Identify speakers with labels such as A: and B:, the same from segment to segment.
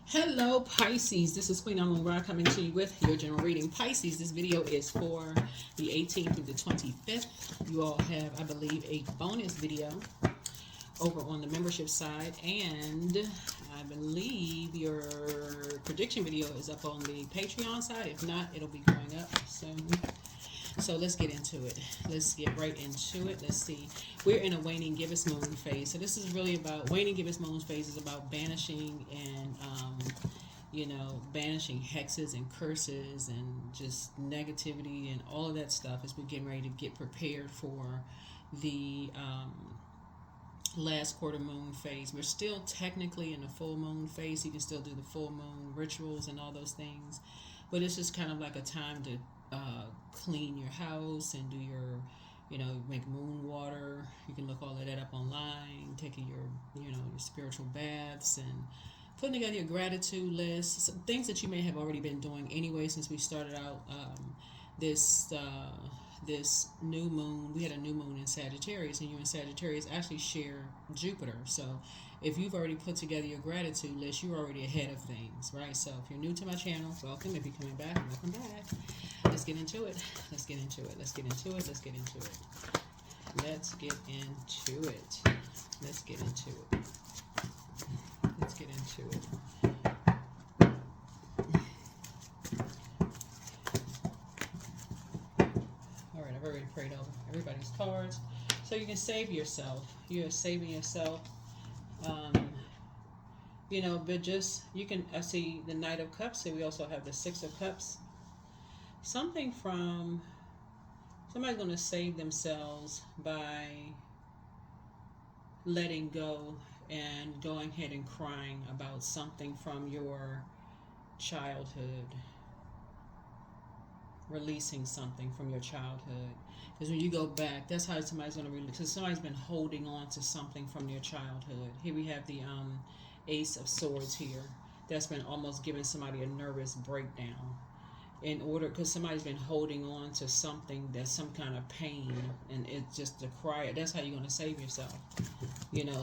A: Hello Pisces, this is Queen Amun Ra coming to you with your general reading. Pisces, this video is for the 18th through the 25th. You all have, I believe, a bonus video over on the membership side, and I believe your prediction video is up on the Patreon side. If not, it'll be going up soon. So let's get into it. Let's get right into it. Let's see. We're in a waning gibbous moon phase. So this is really about, waning gibbous moon phase is about banishing and, banishing hexes and curses and just negativity and all of that stuff as we're getting ready to get prepared for the last quarter moon phase. We're still technically in the full moon phase. You can still do the full moon rituals and all those things. But it's just kind of like a time to clean your house and do your, make moon water. You can look all of that up online, taking your spiritual baths and putting together your gratitude list, some things that you may have already been doing anyway since we started out this new moon. We had a new moon in Sagittarius, and you and Sagittarius actually share Jupiter. So if you've already put together your gratitude list, you're already ahead of things, right? So if you're new to my channel, welcome. If you're coming back, welcome back. Let's get into it. Let's get into it. Let's get into it. Let's get into it. Let's get into it. Let's get into it. Let's get into it. All right, I've already prayed over everybody's cards. So you can save yourself. You're saving yourself. But just, you can, I see the Knight of Cups here. We also have the Six of Cups. Something from, somebody's going to save themselves by letting go and going ahead and crying about something from your childhood, releasing something from your childhood. Because when you go back, that's how somebody's going to release, because somebody's been holding on to something from their childhood. Here we have the Ace of Swords here. That's been almost giving somebody a nervous breakdown. In order, because somebody's been holding on to something that's some kind of pain, and it's just a cry. That's how you're going to save yourself.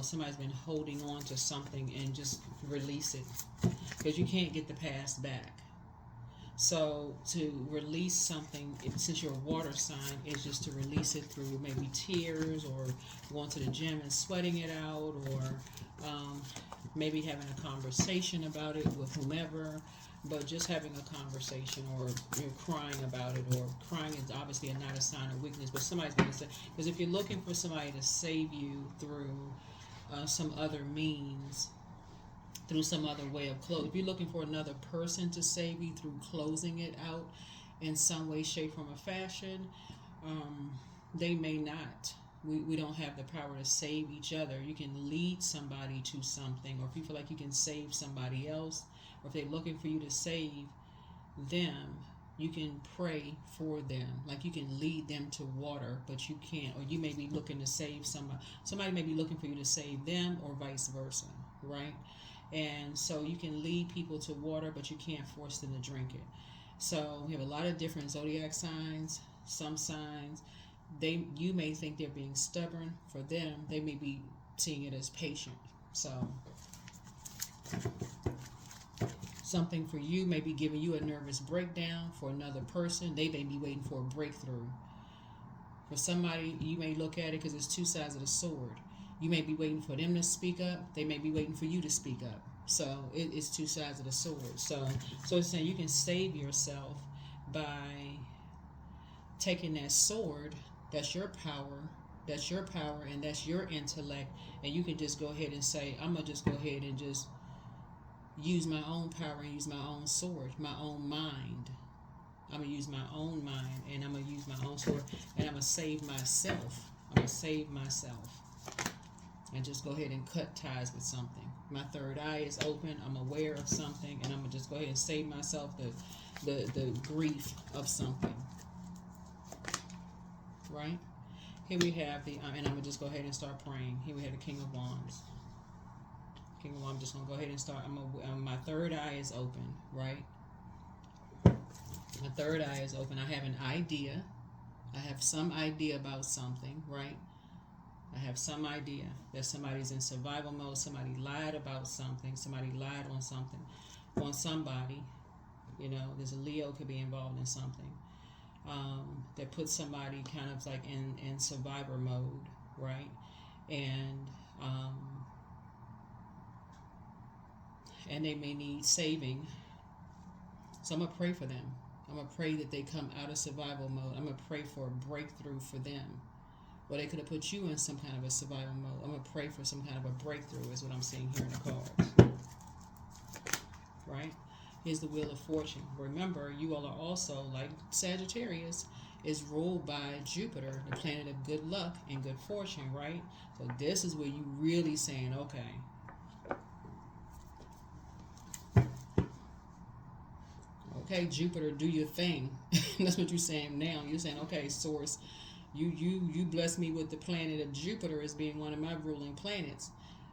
A: Somebody's been holding on to something, and just release it, because you can't get the past back. So to release something, since you're a water sign, is just to release it through maybe tears, or going to the gym and sweating it out, or maybe having a conversation about it with whomever. But just having a conversation, or you're crying about it, or crying is obviously not a sign of weakness, but somebody's going to say, because if you're looking for somebody to save you through some other means, through some other way of close, if you're looking for another person to save you through closing it out in some way, shape, form, or fashion, they may not. We don't have the power to save each other. You can lead somebody to something, or if you feel like you can save somebody else, or if they're looking for you to save them, you can pray for them. Like you can lead them to water, but you can't, or you may be looking to save somebody. Somebody may be looking for you to save them, or vice versa, right? And so you can lead people to water, but you can't force them to drink it. So we have a lot of different zodiac signs. Some signs, you may think they're being stubborn. For them, they may be seeing it as patient. So something for you may be giving you a nervous breakdown. For another person, they may be waiting for a breakthrough. For somebody, you may look at it because it's two sides of the sword. You may be waiting for them to speak up. They may be waiting for you to speak up. So it's two sides of the sword. So it's saying you can save yourself by taking that sword. That's your power. That's your power, and that's your intellect. And you can just go ahead and say, I'm going to just go ahead and just use my own power and use my own sword, my own mind. I'm going to use my own mind, and I'm going to use my own sword, and I'm going to save myself. I'm going to save myself. And just go ahead and cut ties with something. My third eye is open. I'm aware of something, and I'm going to just go ahead and save myself the grief of something. Right? Here we have and I'm going to just go ahead and start praying. Here we have the King of Wands. King of Wands, I'm just going to go ahead and start. My third eye is open, right? My third eye is open. I have an idea. I have some idea about something, right? I have some idea that somebody's in survival mode. Somebody lied about something. Somebody lied on something, on somebody. You know, there's a Leo could be involved in something that puts somebody kind of like in survivor mode, right? And they may need saving. So I'm going to pray for them. I'm going to pray that they come out of survival mode. I'm going to pray for a breakthrough for them. Or they could have put you in some kind of a survival mode. I'm going to pray for some kind of a breakthrough is what I'm seeing here in the cards. Right? Here's the Wheel of Fortune. Remember, you all are also, like Sagittarius, is ruled by Jupiter, the planet of good luck and good fortune, right? So this is where you really saying, okay, Jupiter, do your thing. That's what you're saying now. You're saying, okay, Source, you bless me with the planet of Jupiter as being one of my ruling planets.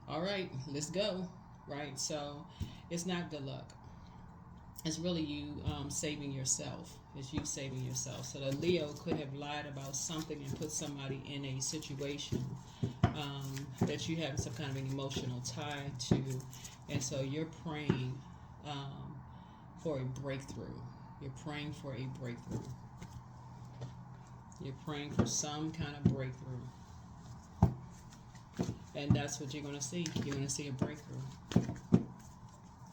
A: All right, let's go. Right? So it's not good luck. It's really you saving yourself. It's you saving yourself. So the Leo could have lied about something and put somebody in a situation that you have some kind of an emotional tie to. And so you're praying for a breakthrough. You're praying for a breakthrough. You're praying for some kind of breakthrough. And that's what you're going to see. You're going to see a breakthrough.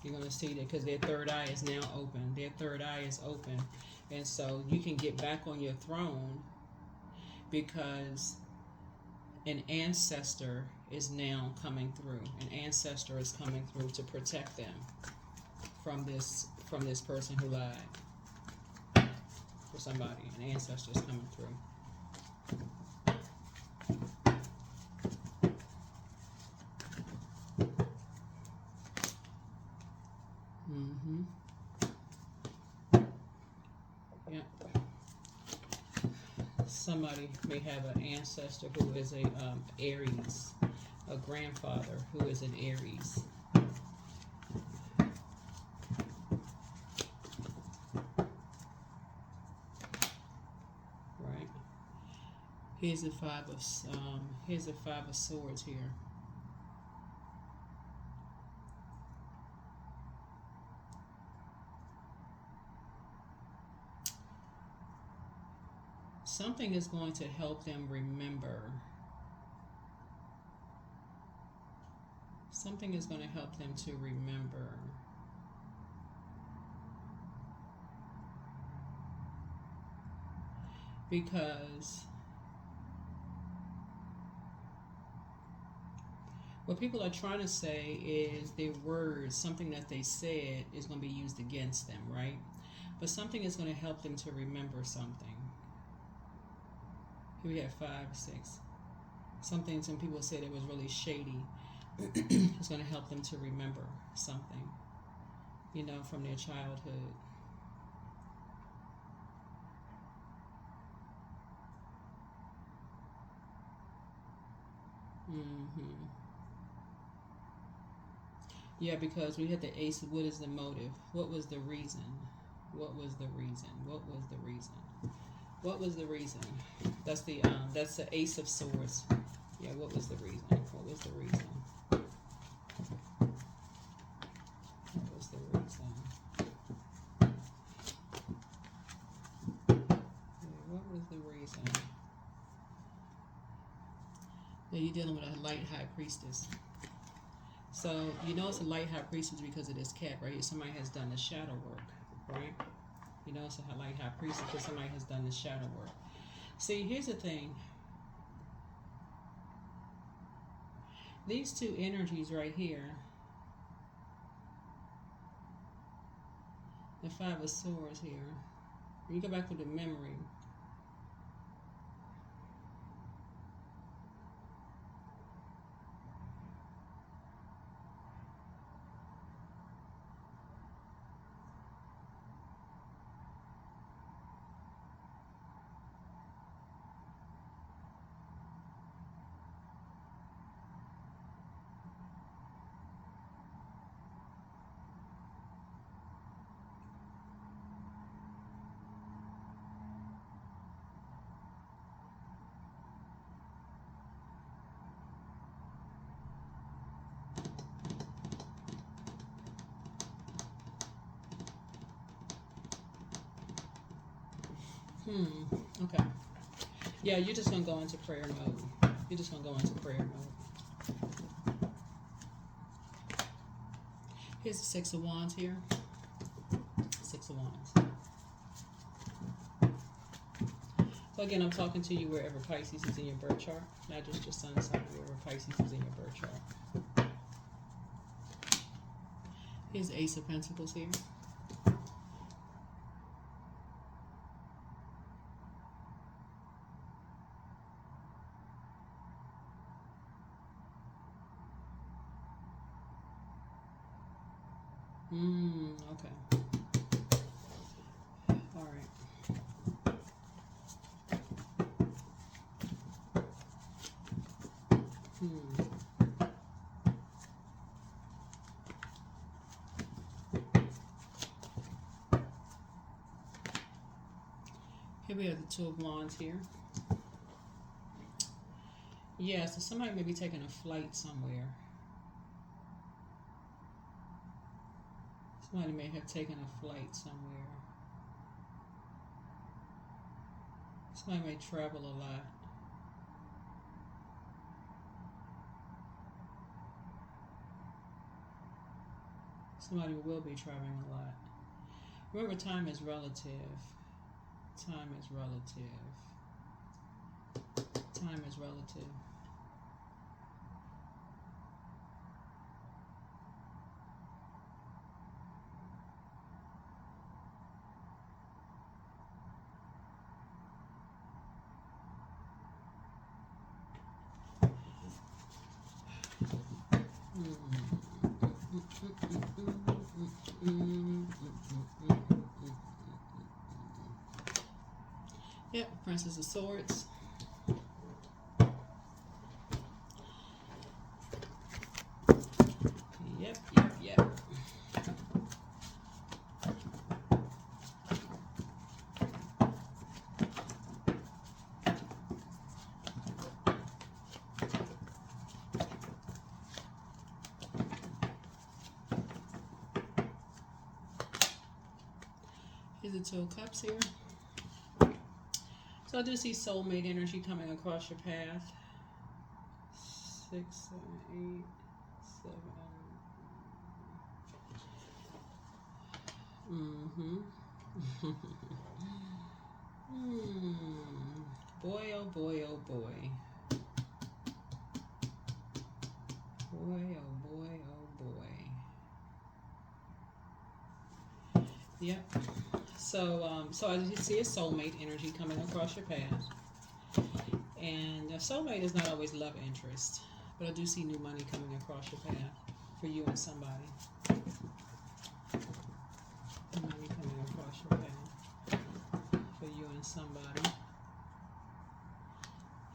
A: You're going to see that because their third eye is now open. Their third eye is open. And so you can get back on your throne because an ancestor is now coming through. An ancestor is coming through to protect them from this person who lied. For somebody. An ancestor is coming through. Yep. Somebody may have an ancestor who is a Aries, a grandfather who is an Aries. Right. Here's a five of swords here. Something is going to help them remember. Something is going to help them to remember. Because what people are trying to say is their words, something that they said is going to be used against them, right? But something is going to help them to remember something. Here we have 5, 6. Something some people said it was really shady. It's going to help them to remember something, you know, from their childhood. Yeah, because we had the ace. What is the motive? What was the reason? What was the reason? What was the reason? What was the reason? That's the Ace of Swords. Yeah, what was the reason? What was the reason? What was the reason? Yeah, what was the reason? Now you're dealing with a light high priestess. So you know it's a light high priestess because of this cat right here. Somebody has done the shadow work, right? You know it's a light high priestess because somebody has done the shadow work. See, here's the thing. These two energies right here, the 5 of Swords here, when you go back to the memory, Okay. Yeah, you're just going to go into prayer mode. You're just going to go into prayer mode. Here's the Six of Wands here. Six of Wands. So again, I'm talking to you wherever Pisces is in your birth chart, not just your sun sign, wherever Pisces is in your birth chart. Here's the Ace of Pentacles here. Okay. All right. Here we have the Two of Wands here. Yeah, so somebody may be taking a flight somewhere. Somebody may have taken a flight somewhere. Somebody may travel a lot. Somebody will be traveling a lot. Remember, time is relative. Time is relative. Time is relative. Yep, Princess of Swords. Yep. Here's the Two of Cups here. So I do see soulmate energy coming across your path. 6, 7, 8, 7. Boy, oh boy, oh boy. Boy, oh boy, oh boy. Yep. So I see a soulmate energy coming across your path. And a soulmate is not always love interest, but I do see new money coming across your path for you and somebody. Money coming across your path for you and somebody.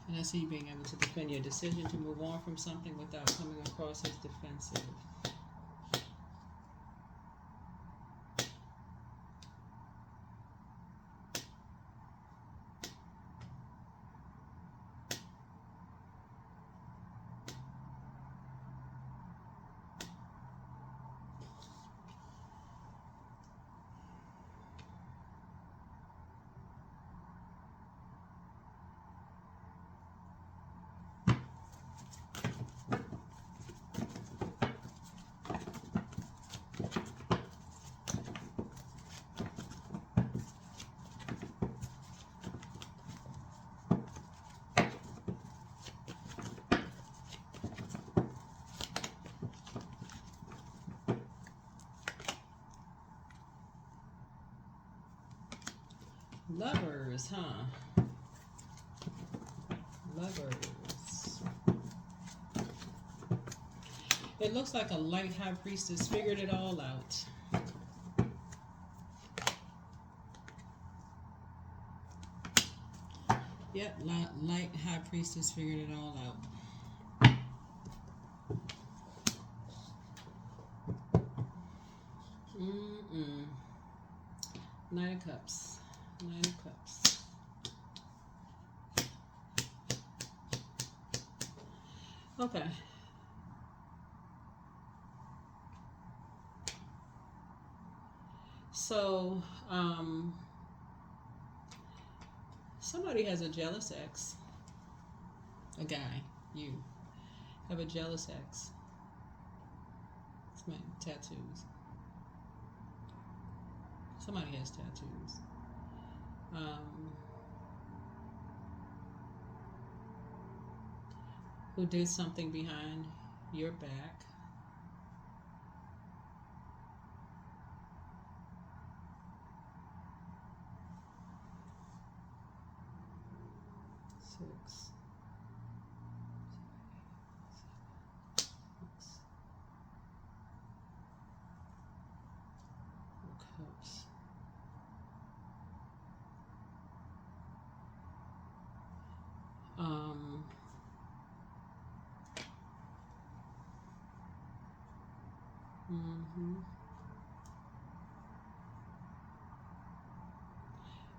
A: And I see you being able to defend your decision to move on from something without coming across as defensive. Lovers, huh? Lovers. It looks like a light high priestess figured it all out. Yep, light high priestess figured it all out. Nine of Cups. Nine of Cups. Okay. So, Somebody has a jealous ex. A guy. You have a jealous ex. It's my tattoos. Somebody has tattoos. Who did something behind your back. Six. Cups.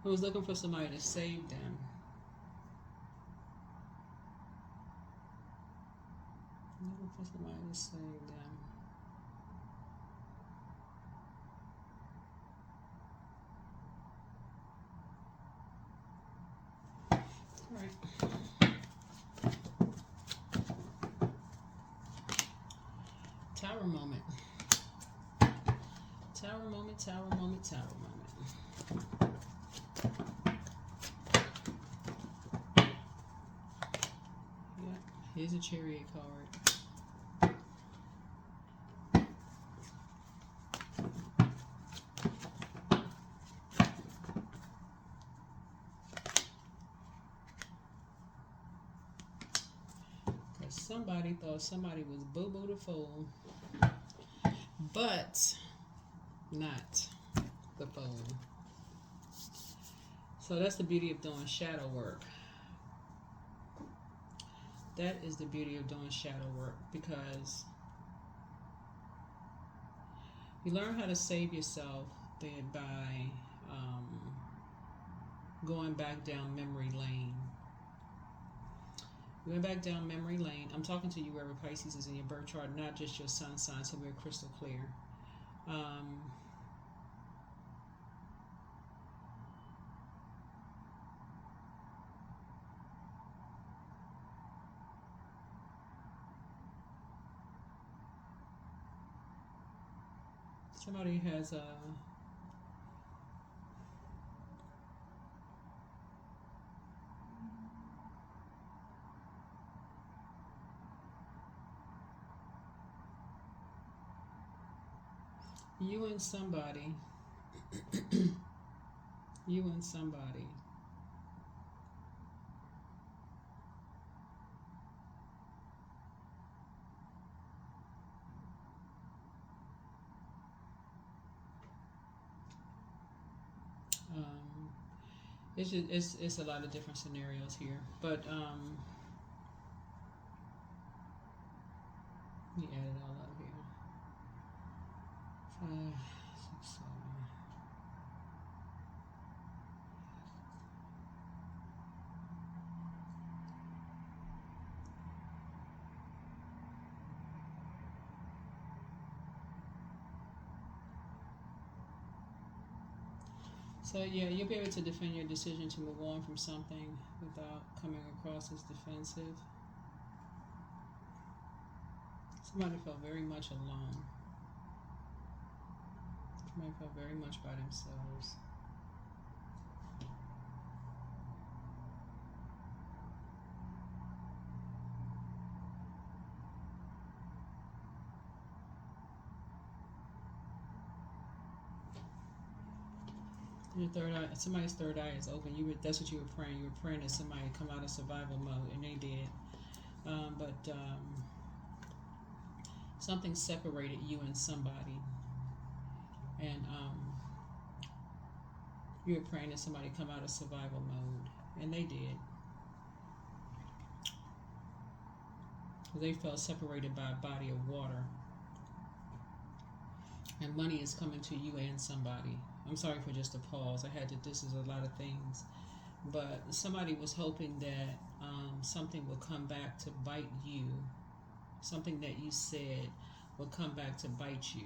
A: I was looking for somebody to save them. Looking for somebody to save them. All right. Tower moment. Tower moment, tower moment, tower moment. Yep, here's a Chariot card. Because somebody thought somebody was boo-boo the fool. But not the fool. So that's the beauty of doing shadow work. That is the beauty of doing shadow work, because you learn how to save yourself by going back down memory lane. Going back down memory lane. I'm talking to you wherever Pisces is in your birth chart, not just your sun sign, so we're crystal clear. Somebody has a you and somebody you and somebody it's a lot of different scenarios here, but let me add it all up here. 5, 6, 7. So yeah, you'll be able to defend your decision to move on from something without coming across as defensive. Somebody felt very much alone. Somebody felt very much by themselves. Your third eye, somebody's third eye is open. That's what you were praying. You were praying that somebody would come out of survival mode, and they did. Something separated you and somebody, and you were praying that somebody come out of survival mode, and they did. They felt separated by a body of water, and money is coming to you and somebody. I'm sorry for just a pause. This is a lot of things. But somebody was hoping that something will come back to bite you. Something that you said will come back to bite you.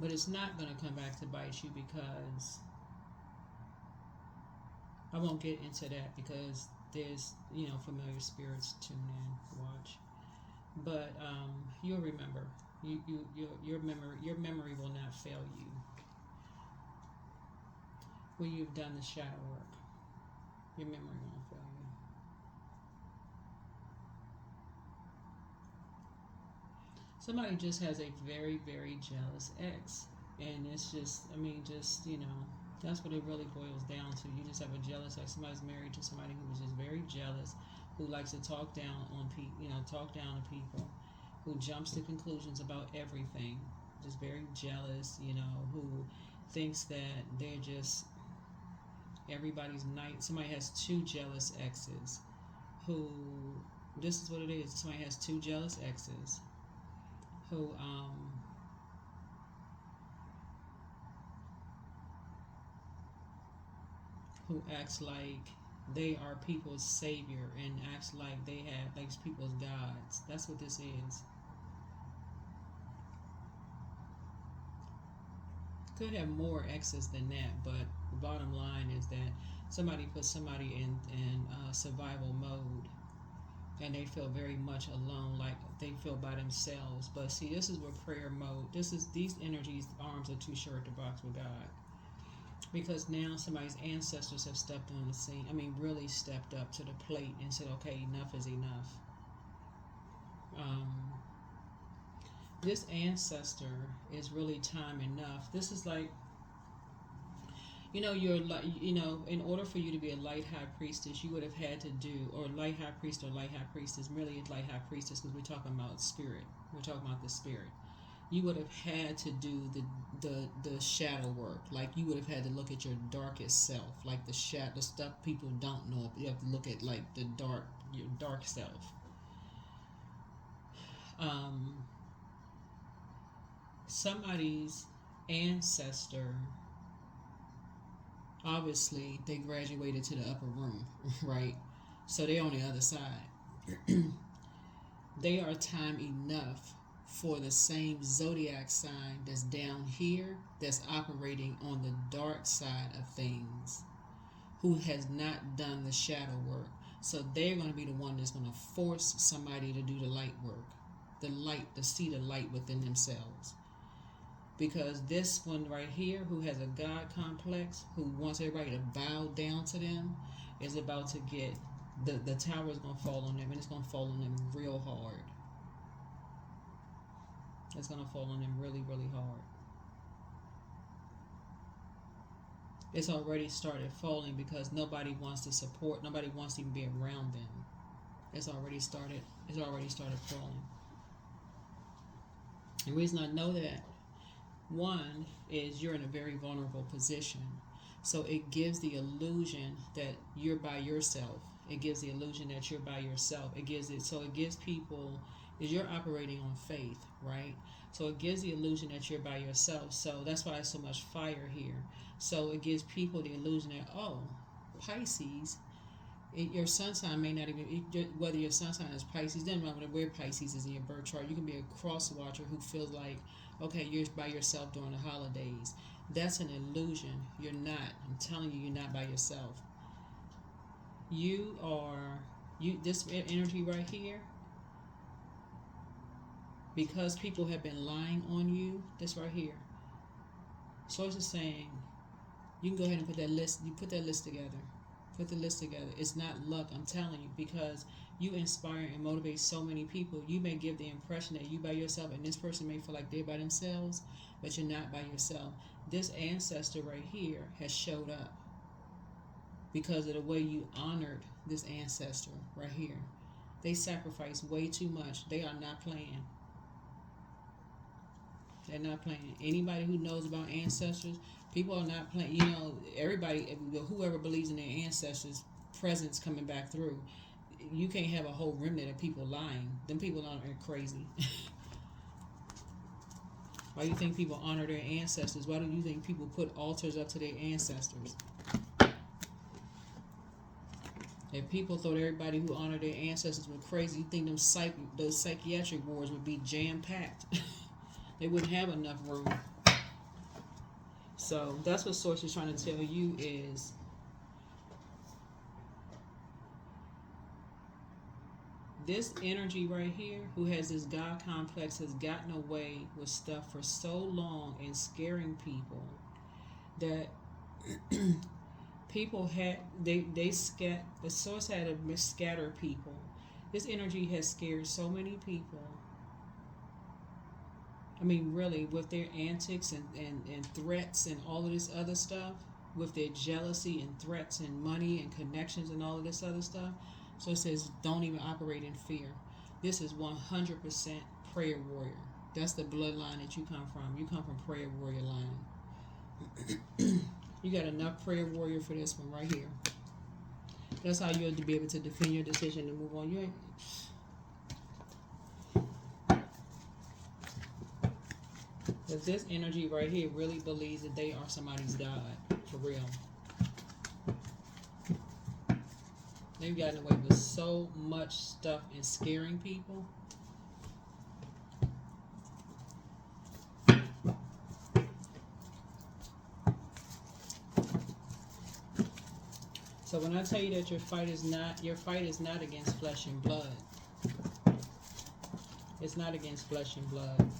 A: But it's not going to come back to bite you, because I won't get into that because there's, you know, familiar spirits tune in, watch. But you'll remember. Your memory will not fail you when you've done the shadow work. Your memory won't fail you. Somebody just has a very, very jealous ex. And it's just, I mean, just, you know, that's what it really boils down to. You just have a jealous ex. Somebody's married to somebody who is just very jealous, who likes to talk down on people, you know, talk down to people, who jumps to conclusions about everything, just very jealous, you know, who thinks that they're just everybody's night. Somebody has two jealous exes who, this is what it is. Somebody has two jealous exes who acts like they are people's savior and acts like they have like people's gods. That's what this is. Could have more exes than that, but the bottom line is that somebody puts somebody in survival mode, and they feel very much alone, like they feel by themselves. But see, this is where prayer mode. This is these energies. Arms are too short to box with God, because now somebody's ancestors have stepped on the scene. I mean, really stepped up to the plate and said, "Okay, enough is enough." This ancestor is really time enough. This is like, you know, in order for you to be a light high priestess, you would have had to do, or light high priest or light high priestess, really it's light high priestess because we're talking about spirit. We're talking about the spirit. You would have had to do the shadow work. Like you would have had to look at your darkest self, like the stuff people don't know. You have to look at like your dark self. Somebody's ancestor, obviously they graduated to the upper room, right? So they're on the other side. They are time enough for the same zodiac sign that's down here, that's operating on the dark side of things, who has not done the shadow work. So they're going to be the one that's going to force somebody to do the light work, to see the light within themselves. Because this one right here, who has a God complex, who wants everybody to bow down to them, is about to get, the tower is going to fall on them, and it's going to fall on them real hard. It's going to fall on them really, really hard. It's already started falling because nobody wants to support, nobody wants to even be around them. It's already started falling. The reason I know that, one, is you're in a very vulnerable position. So it gives the illusion that you're by yourself. It gives the illusion that you're by yourself. It gives people, is you're operating on faith, right? So it gives the illusion that you're by yourself. So that's why there's so much fire here. So it gives people the illusion that, oh, Pisces, your sun sign may not even, whether your sun sign is Pisces, doesn't matter where Pisces is in your birth chart. You can be a cross watcher who feels like, okay, you're by yourself during the holidays. That's an illusion. You're not. I'm telling you, you're not by yourself. This energy right here, because people have been lying on you, this right here. Source is saying, you can go ahead and put that list, put the list together. It's not luck, I'm telling you, because you inspire and motivate so many people. You may give the impression that you by yourself, and this person may feel like they're by themselves, but you're not by yourself. This ancestor right here has showed up because of the way you honored this ancestor right here. They sacrificed way too much. They are not playing. They're not playing. Anybody who knows about ancestors, people are not playing. You know, everybody, whoever believes in their ancestors' presence coming back through, you can't have a whole remnant of people lying. Them people are crazy. Why do you think people honor their ancestors? Why do you think people put altars up to their ancestors? If people thought everybody who honored their ancestors were crazy, you think those psychiatric wards would be jam-packed. They wouldn't have enough room. So that's what Source is trying to tell you is This energy right here, who has this God complex, has gotten away with stuff for so long and scaring people that people had the source had to scatter people. This energy has scared so many people. I mean, really, with their antics and threats and all of this other stuff, with their jealousy and threats and money and connections and all of this other stuff. So it says, don't even operate in fear. This is 100% prayer warrior. That's the bloodline that you come from. You come from prayer warrior line. You got enough prayer warrior for this one right here. That's how you'll be able to defend your decision and move on. You ain't. Because this energy right here really believes that they are somebody's God. For real. They've gotten away with so much stuff and scaring people. So when I tell you that your fight is not against flesh and blood. It's not against flesh and blood.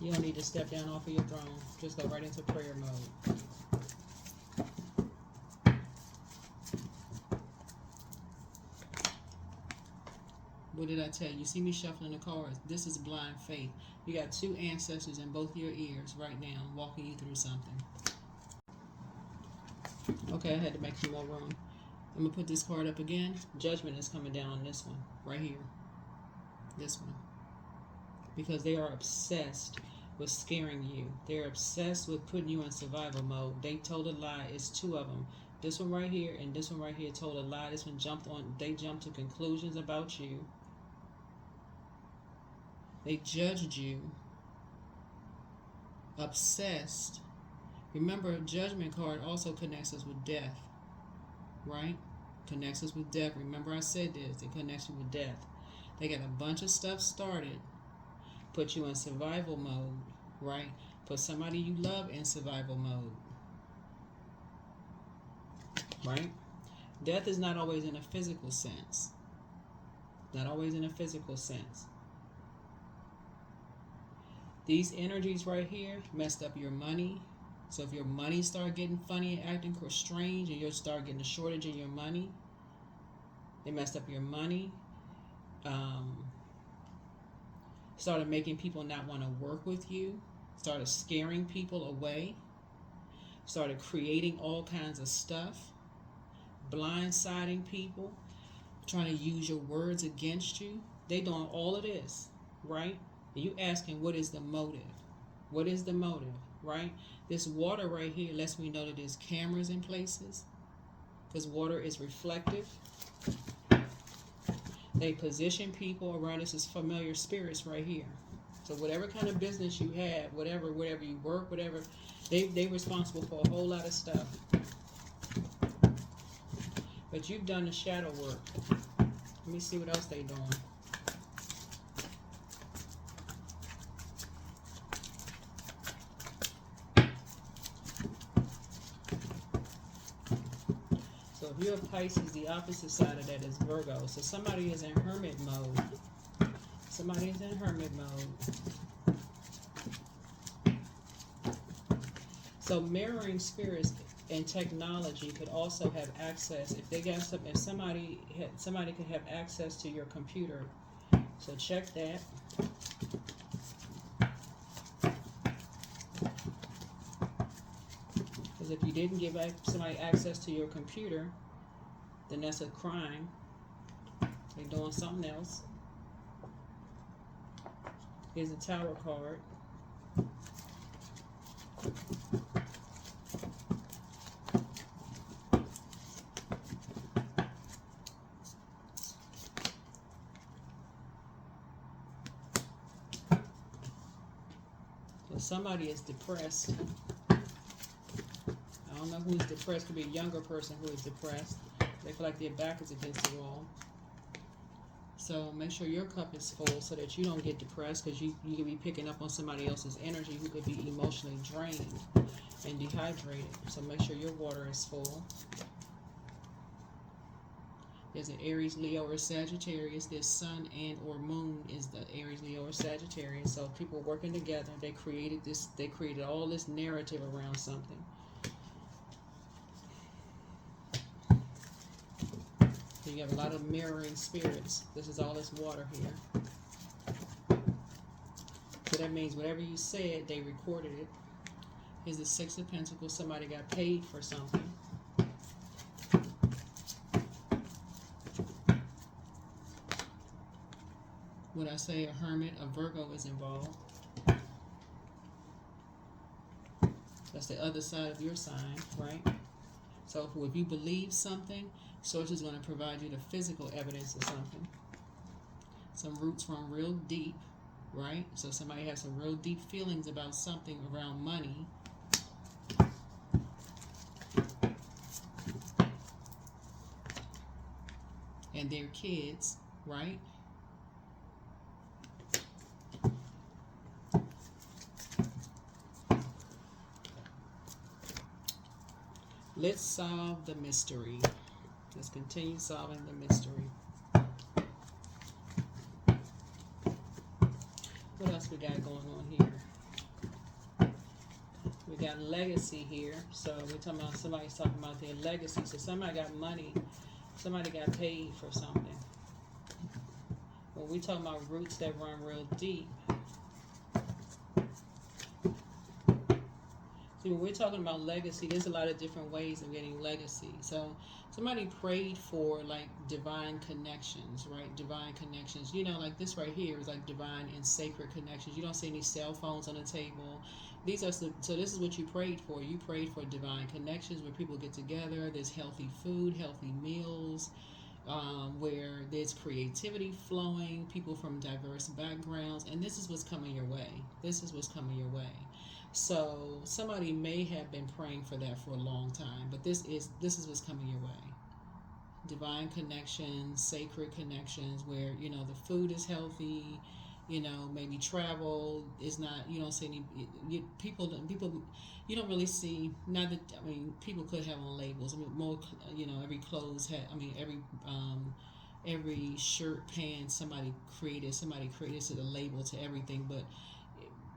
A: You don't need to step down off of your throne. Just go right into prayer mode. What did I tell you? You see me shuffling the cards. This is blind faith. You got two ancestors in both your ears right now walking you through something. Okay, I had to make some more room. I'm going to put this card up again. Judgment is coming down on this one. Right here. This one. Because they are obsessed with scaring you. They're obsessed with putting you in survival mode. They told a lie. It's two of them. This one right here and this one right here told a lie. This one they jumped to conclusions about you. They judged you. Obsessed. Remember, a judgment card also connects us with death. Right? Connects us with death. Remember I said this. It connects you with death. They got a bunch of stuff started. Put you in survival mode. Right? Put somebody you love in survival mode. Right? Death is not always in a physical sense. Not always in a physical sense. These energies right here messed up your money. So if your money start getting funny and acting strange and you'll start getting a shortage in your money, they messed up your money. Started making people not want to work with you. Started scaring people away. Started creating all kinds of stuff. Blindsiding people. Trying to use your words against you. They doing all of this, right? And you asking, what is the motive? What is the motive, right? This water right here lets me know that there's cameras in places. Because water is reflective. They position people around us as familiar spirits right here. So whatever kind of business you have, whatever you work, whatever, they responsible for a whole lot of stuff. But you've done the shadow work. Let me see what else they doing. So if you're a Pisces, the opposite side of that is Virgo. So somebody is in hermit mode. Somebody is in hermit mode. So mirroring spirits and technology could also have access. If they got some, if somebody could have access to your computer. So check that. Because if you didn't give somebody access to your computer, then that's a crime. They're doing something else. Here's a Tower card. So somebody is depressed. I don't know who's depressed. Could be a younger person who is depressed. They feel like their back is against the wall. So make sure your cup is full so that you don't get depressed, because you could be picking up on somebody else's energy who could be emotionally drained and dehydrated. So make sure your water is full. There's an Aries, Leo, or Sagittarius. Their sun and or moon is the Aries, Leo, or Sagittarius. So people working together, they created this. They created all this narrative around something. So you have a lot of mirroring spirits. This is all this water here. So that means whatever you said, they recorded it. Here's the Six of Pentacles. Somebody got paid for something. When I say a hermit, a Virgo is involved. That's the other side of your sign, right? So if you believe something, Source is going to provide you the physical evidence of something. Some roots from real deep, right? So somebody has some real deep feelings about something around money. And their kids, right? Let's solve the mystery. Let's continue solving the mystery. What else we got going on here? We got legacy here. So we're talking about somebody's talking about their legacy. So somebody got money. Somebody got paid for something. When we talking about roots that run real deep. See, when we're talking about legacy, there's a lot of different ways of getting legacy. So somebody prayed for like divine connections, right? Divine connections. You know, like this right here is like divine and sacred connections. You don't see any cell phones on the table. These are so this is what you prayed for. You prayed for divine connections where people get together. There's healthy food, healthy meals, where there's creativity flowing, people from diverse backgrounds, and this is what's coming your way. This is what's coming your way. So somebody may have been praying for that for a long time, but this is what's coming your way. Divine connections, sacred connections, where you know the food is healthy, you know, maybe travel is not. You don't see any people. You don't really see. Not that I mean, people could have on labels. I mean, more. You know, every clothes had. I mean, every shirt, pants. Somebody created to the label to everything, but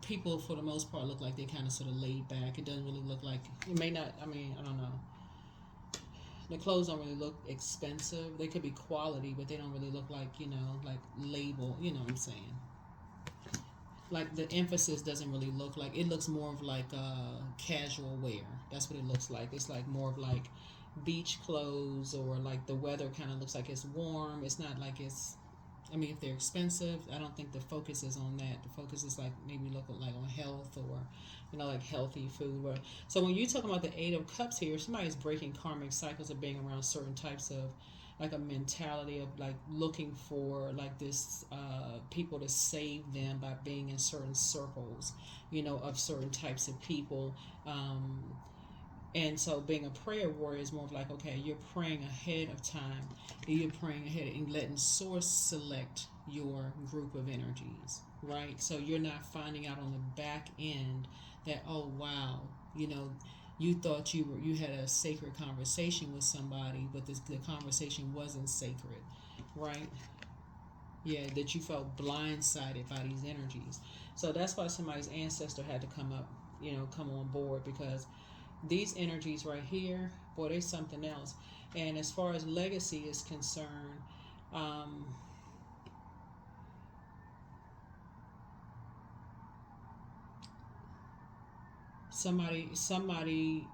A: people for the most part look like they kind of sort of laid back. It doesn't really look like it may not. I mean, I don't know. The clothes don't really look expensive. They could be quality, but they don't really look like, you know, like label. You know what I'm saying? Like the emphasis doesn't really look like. It looks more of like casual wear. That's what it looks like. It's like more of like beach clothes, or like the weather kind of looks like it's warm. It's not like it's. I mean, if they're expensive, I don't think the focus is on that. The focus is like maybe look like on health, or, you know, like healthy food. So when you talk about the Eight of Cups here, somebody's breaking karmic cycles of being around certain types of, like a mentality of like looking for like this people to save them by being in certain circles, you know, of certain types of people. And so being a prayer warrior is more of like, okay, you're praying ahead of time. And you're praying ahead and letting Source select your group of energies, right? So you're not finding out on the back end that, oh, wow, you know, you thought you had a sacred conversation with somebody, but the conversation wasn't sacred, right? Yeah, that you felt blindsided by these energies. So that's why somebody's ancestor had to come up, you know, come on board, because these energies right here, boy, they're something else. And as far as legacy is concerned, somebody,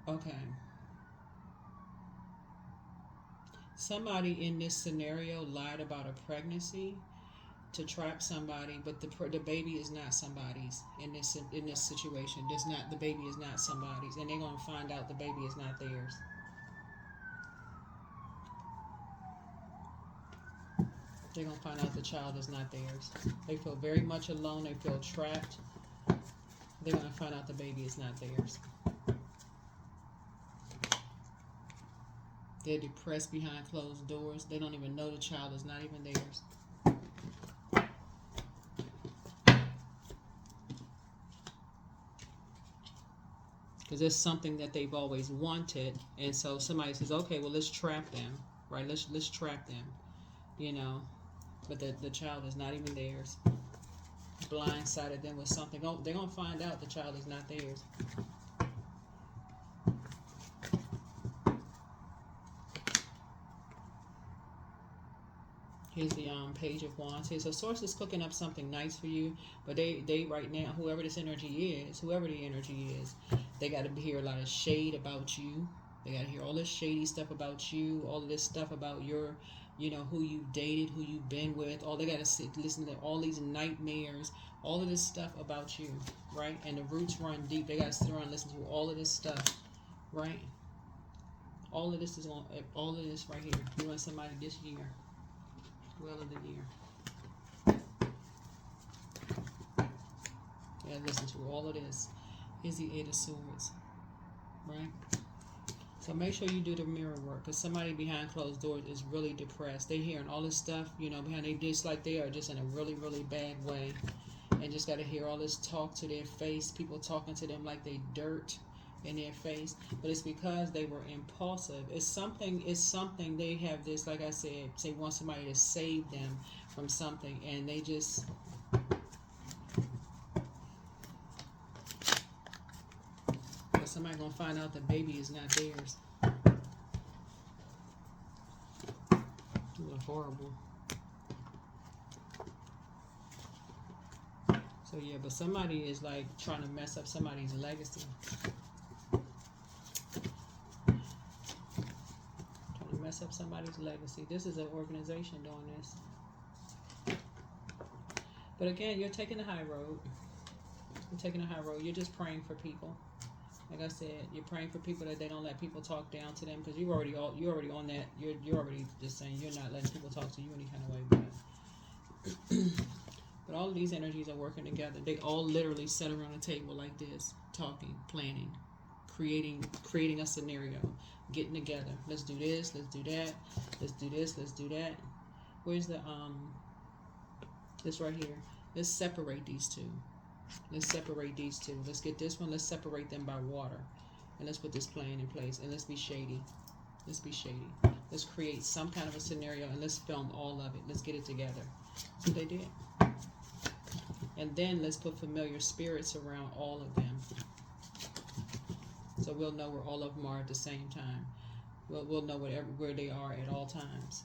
A: okay. Somebody in this scenario lied about a pregnancy to trap somebody, but the baby is not somebody's in this situation. The baby is not somebody's, and they're gonna find out the baby is not theirs. They're gonna find out the child is not theirs. They feel very much alone. They feel trapped. They're gonna find out the baby is not theirs. They're depressed behind closed doors. They don't even know the child is not even theirs. Because it's something that they've always wanted, and so somebody says, okay, well, let's trap them, right? Let's trap them, you know. But the child is not even theirs. Blindsided them with something. Oh, they're gonna find out the child is not theirs. Here's the Page of Wands. Here, so Source is cooking up something nice for you, but they right now, whoever this energy is, whoever the energy is, they got to hear a lot of shade about you. They got to hear all this shady stuff about you, all of this stuff about your, you know, who you've dated, who you've been with. All they got to listen to all these nightmares, all of this stuff about you, right? And the roots run deep. They got to sit around and listen to all of this stuff, right? All of this is on. All of this right here. You want somebody this year. Well of the year. Yeah, listen to all of this. Here's the Eight of Swords, right? So make sure you do the mirror work, because somebody behind closed doors is really depressed. They're hearing all this stuff, you know, behind they just like they are just in a really, really bad way, and just got to hear all this talk to their face. People talking to them like they dirt in their face, but it's because they were impulsive. It's something they have this, like I said, they want somebody to save them from something, and they just but somebody gonna find out the baby is not theirs. What horrible. So yeah, but somebody is like trying to mess up somebody's legacy. Mess up somebody's legacy. This is an organization doing this. But again, you're taking the high road. You're taking the high road. You're just praying for people. Like I said, you're praying for people that they don't let people talk down to them, because you're already on that. You're already just saying you're not letting people talk to you any kind of way. But all of these energies are working together. They all literally sit around a table like this, talking, planning, creating a scenario, getting together. Let's do this, let's do that, let's do this, let's do that. Where's the this right here? Let's separate these two. Let's separate these two. Let's get this one, let's separate them by water. And let's put this plan in place, and let's be shady. Let's be shady. Let's create some kind of a scenario, and let's film all of it. Let's get it together. That's what they did. And then let's put familiar spirits around all of them, so we'll know where all of them are at the same time. We'll know where they are at all times.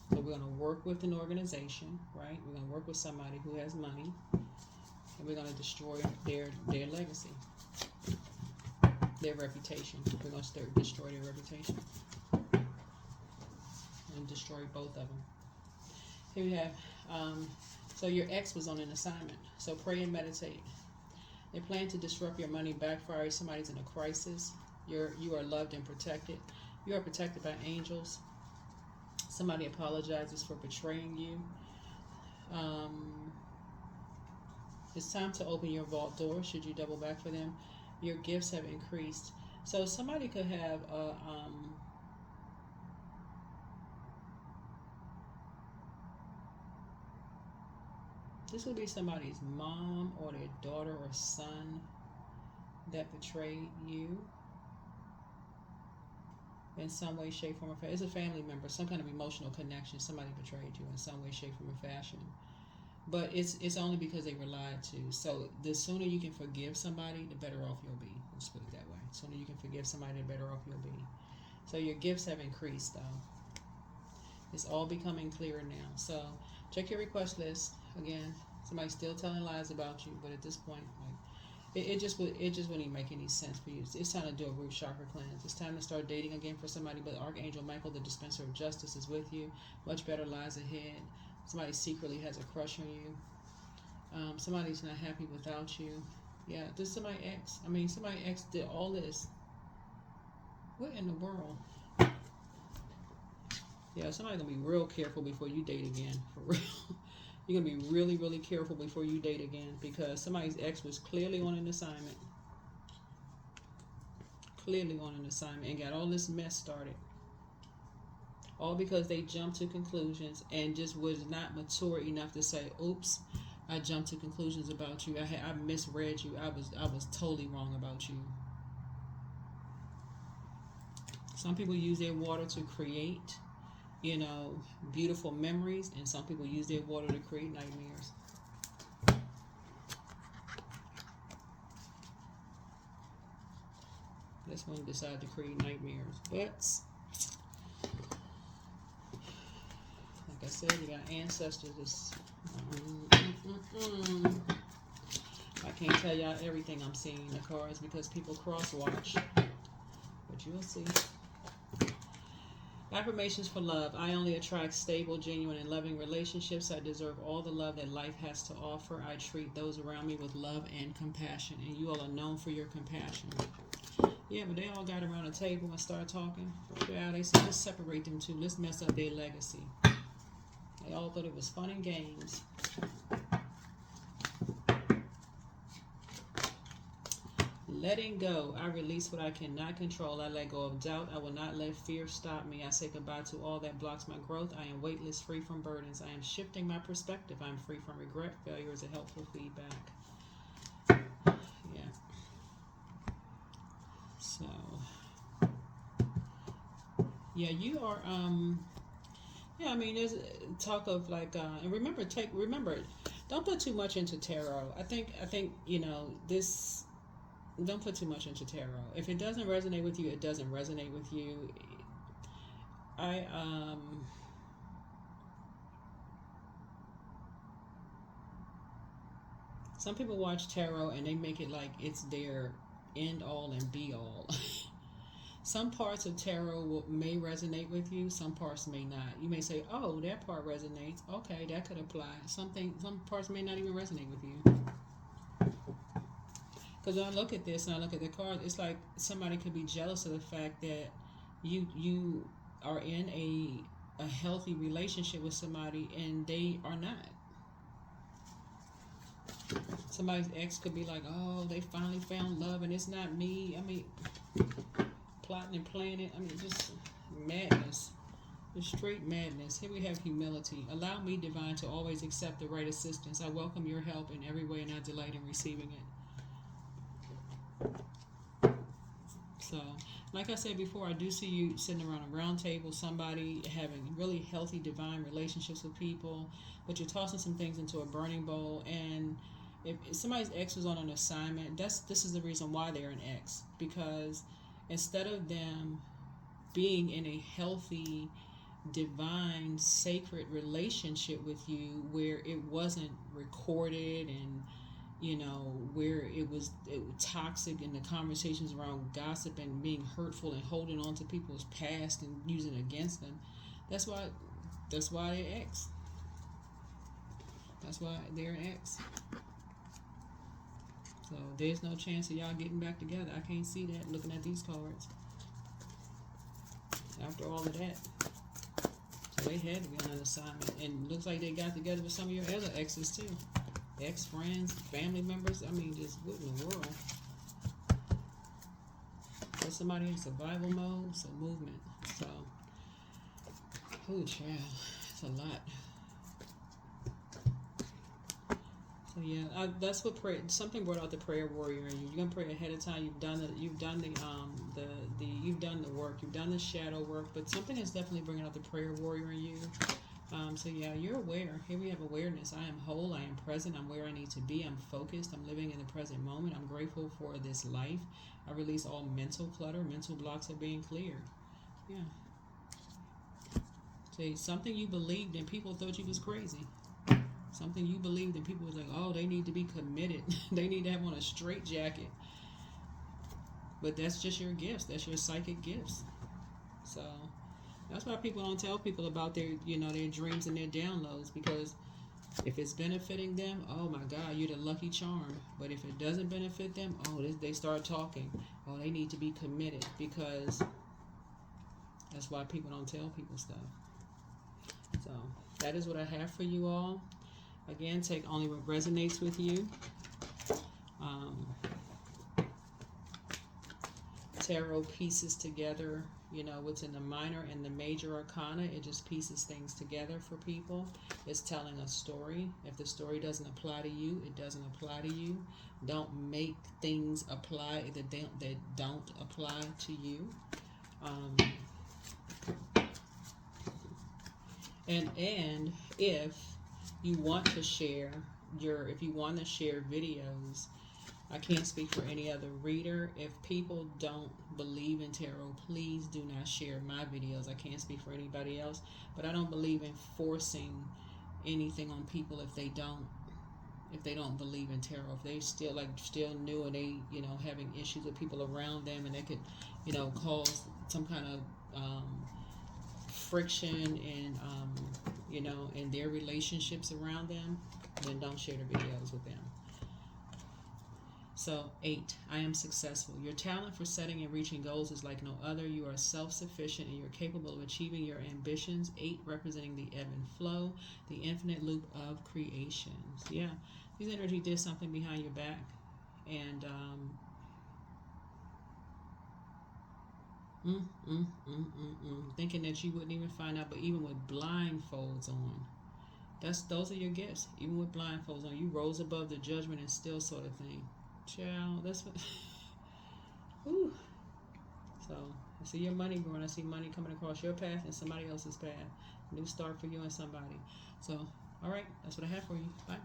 A: So we're going to work with an organization, right? We're going to work with somebody who has money, and we're going to destroy their legacy, their reputation. We're going to destroy their reputation and destroy both of them. Here we have, so your ex was on an assignment. So pray and meditate. They plan to disrupt your money, backfire. Somebody's in a crisis. You are loved and protected. You are protected by angels. Somebody apologizes for betraying you. It's time to open your vault door. Should you double back for them? Your gifts have increased. So somebody could have a this would be somebody's mom or their daughter or son that betrayed you in some way, shape, form, or fashion. It's a family member, some kind of emotional connection. Somebody betrayed you in some way, shape, form, or fashion. But it's only because they were lied to. So the sooner you can forgive somebody, the better off you'll be. Let's put it that way. The sooner you can forgive somebody, the better off you'll be. So your gifts have increased, though. It's all becoming clearer now. So check your request list. Again, somebody's still telling lies about you, but at this point, like, it just wouldn't even make any sense for you. It's time to do a root chakra cleanse. It's time to start dating again for somebody. But Archangel Michael, the dispenser of justice, is with you. Much better lies ahead. Somebody secretly has a crush on you. Somebody's not happy without you. Yeah, this is somebody ex. Somebody ex did all this. What in the world? Yeah, somebody's gonna be real careful before you date again. For real. You're going to be really, really careful before you date again, because somebody's ex was clearly on an assignment. Clearly on an assignment, and got all this mess started. All because they jumped to conclusions and just was not mature enough to say, oops, I jumped to conclusions about you. I misread you. I was totally wrong about you. Some people use their water to create, you know, beautiful memories, and some people use their water to create nightmares. This one decided to create nightmares, but like I said, you got ancestors. I can't tell y'all everything I'm seeing in the cards because people cross watch, but you'll see. Affirmations for love. I only attract stable, genuine, and loving relationships. I deserve all the love that life has to offer. I treat those around me with love and compassion, and you all are known for your compassion. Yeah, but they all got around a table and started talking. Yeah, they said, let's separate them two. Let's mess up their legacy. They all thought it was fun and games. Letting go. I release what I cannot control. I let go of doubt. I will not let fear stop me. I say goodbye to all that blocks my growth. I am weightless, free from burdens. I am shifting my perspective. I am free from regret. Failure is a helpful feedback. Yeah. So, yeah, you are, yeah, I mean, there's talk of like, and remember, don't put too much into tarot. I think, you know, this, don't put too much into tarot. If it doesn't resonate with you, it doesn't resonate with you. Some people watch tarot and they make it like it's their end all and be all. Some parts of tarot may resonate with you, some parts may not. You may say, oh, that part resonates. Okay, that could apply. Some parts may not even resonate with you. Because when I look at this and I look at the card, it's like somebody could be jealous of the fact that you are in a healthy relationship with somebody and they are not. Somebody's ex could be like, oh, they finally found love and it's not me. I mean, plotting and planning. I mean, just madness. Just straight madness. Here we have humility. Allow me, divine, to always accept the right assistance. I welcome your help in every way and I delight in receiving it. So, like I said before, I do see you sitting around a round table, somebody having really healthy, divine relationships with people, but you're tossing some things into a burning bowl. And if somebody's ex was on an assignment, this is the reason why they're an ex. Because instead of them being in a healthy, divine, sacred relationship with you where it wasn't recorded and, you know, where it was toxic and the conversations around gossip and being hurtful and holding on to people's past and using it against them, that's why they're ex. That's why they're an ex. So there's no chance of y'all getting back together. I can't see that looking at these cards. After all of that. So they had to be on an assignment. And looks like they got together with some of your other exes too. Ex-friends, family members. I mean, just what in the world? There's somebody in survival mode, so movement. So, oh child, it's a lot. So yeah, that's what prayer. Something brought out the prayer warrior in you. You're gonna pray ahead of time. You've done the work. You've done the shadow work. But something is definitely bringing out the prayer warrior in you. So yeah, you're aware. Here we have awareness. I am whole. I am present. I'm where I need to be. I'm focused. I'm living in the present moment. I'm grateful for this life. I release all mental clutter. Mental blocks are being cleared. Yeah. See, something you believed in, people thought you was crazy. Something you believed in, people was like, oh, they need to be committed. They need to have on a straight jacket. But that's just your gifts. That's your psychic gifts. So that's why people don't tell people about their, their dreams and their downloads, because if it's benefiting them, oh my God, you're the lucky charm. But if it doesn't benefit them, they start talking. Oh, they need to be committed, because that's why people don't tell people stuff. So that is what I have for you all. Again, take only what resonates with you. Tarot pieces together, You know, what's in the minor and the major arcana, it just pieces things together for people. It's telling a story. If the story doesn't apply to you, it doesn't apply to you. Don't make things apply that don't apply to you. And if you want to share videos, I can't speak for any other reader. If people don't believe in tarot, please do not share my videos. I can't speak for anybody else, but I don't believe in forcing anything on people if they don't believe in tarot. If they still new and they, you know, having issues with people around them, and they could, you know, cause some kind of friction and you know, in their relationships around them, then don't share the videos with them. So 8, I am successful. Your talent for setting and reaching goals is like no other. You are self-sufficient and you're capable of achieving your ambitions. 8 representing the ebb and flow, the infinite loop of creations. Yeah, this energy did something behind your back, and thinking that you wouldn't even find out, but even with blindfolds on, those are your gifts. Even with blindfolds on, you rose above the judgment and still sort of thing. Child, that's what. Whew. So I see your money growing. I see money coming across your path and somebody else's path. New start for you and somebody. So, all right, that's what I have for you. Bye.